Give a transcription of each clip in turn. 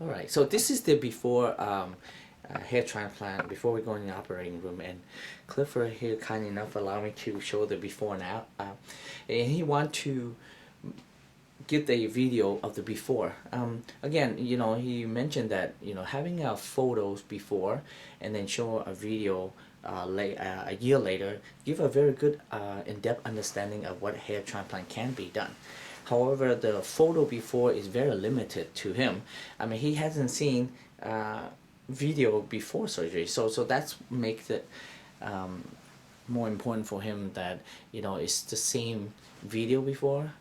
All right, so this is the before hair transplant, before we go in the operating room, and Clifford here kind enough allow me to show the before and after, and he want to get a video of the before. Again, he mentioned that having photos before and then show a video a year later give a very good in-depth understanding of what hair transplant can be done. However, the photo before is very limited to him. I mean, he hasn't seen video before surgery, so that's makes it more important for him that it's the same video before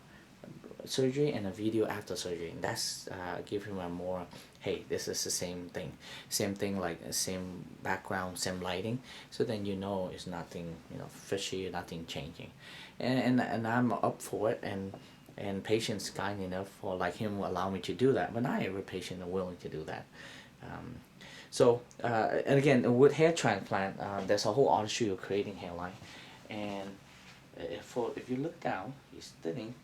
surgery and a video after surgery. And that's give him a more, hey, this is the same thing, like same background, same lighting. So then it's nothing fishy, nothing changing, and I'm up for it, and patients kind enough for like him will allow me to do that. But not every patient are willing to do that. Um, and again, with hair transplant, there's a whole artistry of creating hairline, and if you look down, he's thinning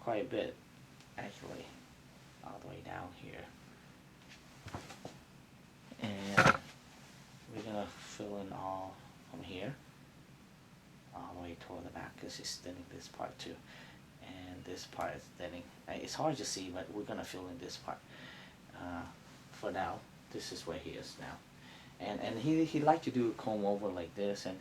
quite a bit, actually, all the way down here. And we're gonna fill in all from here, all the way toward the back, because he's thinning this part too. And this part is thinning. It's hard to see, but we're gonna fill in this part. For now, this is where he is now. And he liked to do a comb over like this, and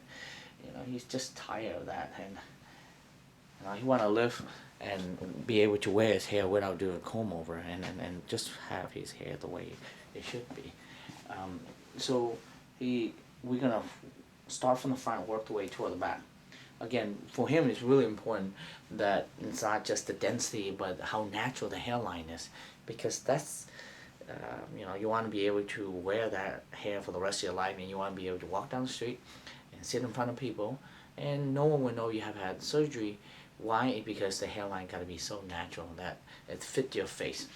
he's just tired of that, and he want to live and be able to wear his hair without doing a comb over, and just have his hair the way it should be. So we're gonna start from the front, work the way toward the back. Again, for him, it's really important that it's not just the density, but how natural the hairline is, because that's you want to be able to wear that hair for the rest of your life, and you want to be able to walk down the street and sit in front of people, and no one will know you have had surgery. Why? Because the hairline got to be so natural that it fit your face,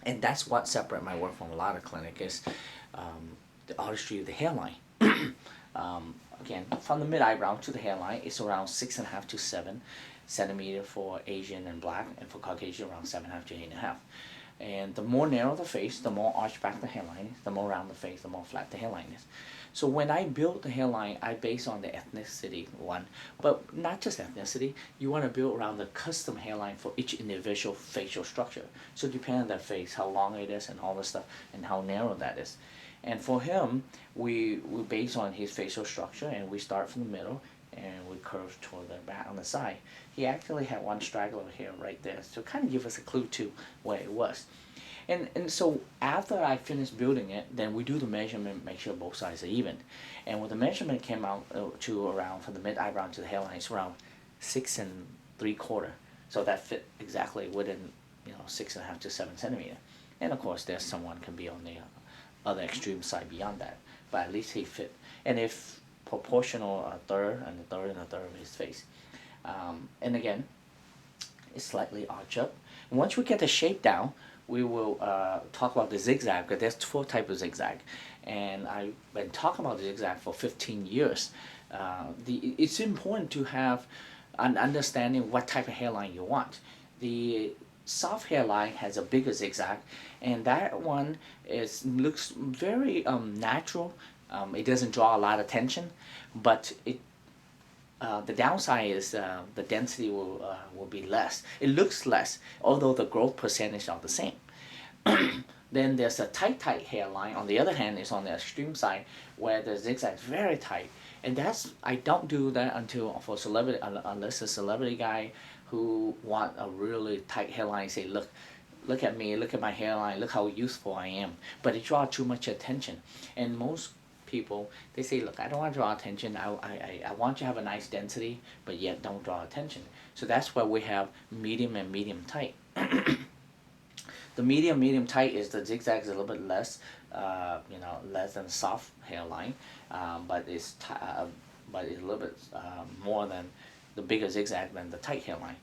and that's what separates my work from a lot of clinic is the artistry of the hairline. Again, from the mid eyebrow to the hairline, it's around 6.5 to 7 centimeter for Asian and black, and for Caucasian around 7.5 to 8.5. And the more narrow the face, the more arched back the hairline is. The more round the face, the more flat the hairline is. So when I build the hairline, I base on the ethnicity one, but not just ethnicity. You want to build around the custom hairline for each individual facial structure. So depending on that face, how long it is, and all this stuff, and how narrow that is. And for him, we base on his facial structure, and we start from the middle, and we curve toward the back on the side. He actually had one straggler here right there, so kind of give us a clue to where it was. And so after I finished building it, then we do the measurement, make sure both sides are even. And when the measurement came out to around, from the mid eyebrow to the hairline, it's around 6.75. So that fit exactly within 6.5 to 7 centimeter. And of course, there's someone can be on the other extreme side beyond that, but at least he fit. And if proportional, a third and a third and a third of his face. And again, it's slightly arch up. And once we get the shape down, we will talk about the zigzag, because there's 4 types of zigzag. And I've been talking about the zigzag for 15 years. It's important to have an understanding what type of hairline you want. The soft hairline has a bigger zigzag, and that one looks very natural. It doesn't draw a lot of attention, but the downside is the density will be less. It looks less, although the growth percentage are the same. Then there's a tight hairline. On the other hand, is on the extreme side where the zigzag is very tight, and I don't do that until for celebrity, unless a celebrity guy who want a really tight hairline say, look at me, look at my hairline, look how youthful I am. But it draws too much attention, and most people, they say, look, I don't want to draw attention. I want to have a nice density, but yet don't draw attention. So that's why we have medium and medium tight. The medium tight is the zigzag is a little bit less, less than soft hairline, but it's a little bit more than the bigger zigzag than the tight hairline.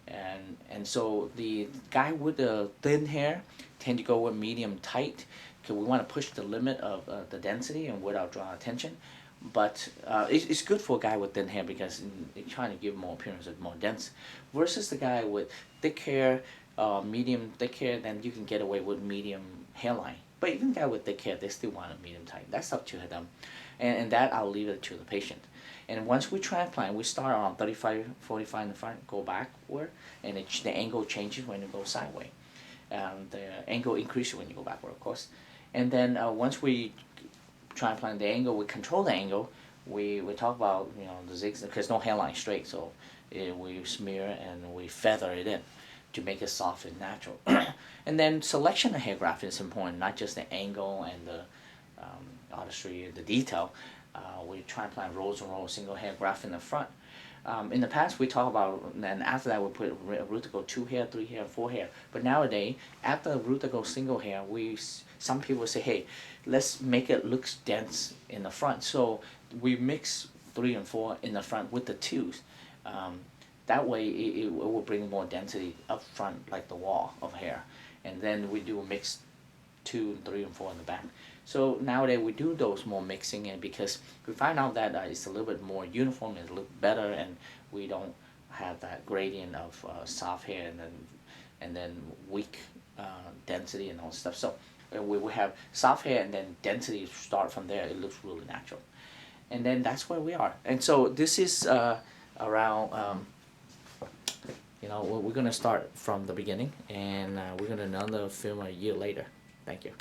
And so the guy with the thin hair tend to go with medium tight, because we want to push the limit of the density and without drawing attention. But it's good for a guy with thin hair, because it's trying to give more appearance of more dense, versus the guy with thick hair, medium thick hair. Then you can get away with medium hairline. But even guy with thick hair, they still want a medium tight. That's up to them, and that I'll leave it to the patient. And once we transplant, we start on 35, 45 in the front, go backward, and the angle changes when you go sideways. The angle increases when you go backward, of course. And then once we transplant the angle, we control the angle. We talk about the zigzag because no hairline straight, so we smear and we feather it in to make it soft and natural. And then selection of hair graft is important, not just the angle and the artistry, the detail. We transplant rows and rows of single hair graft in the front. In the past, we talk about, and after that, we put root to go 2 hair, 3 hair, 4 hair. But nowadays, after root to go single hair, some people say, hey, let's make it look dense in the front. So we mix 3 and 4 in the front with the 2s. That way, it will bring more density up front, like the wall of hair. And then we do a mix 2 and 3 and 4 in the back. So nowadays we do those more mixing, and because we find out that it's a little bit more uniform and look better, and we don't have that gradient of soft hair and then weak density and all stuff. So we have soft hair and then density start from there. It looks really natural, and then that's where we are. And so this is around. We're gonna start from the beginning, and we're gonna another film a year later. Thank you.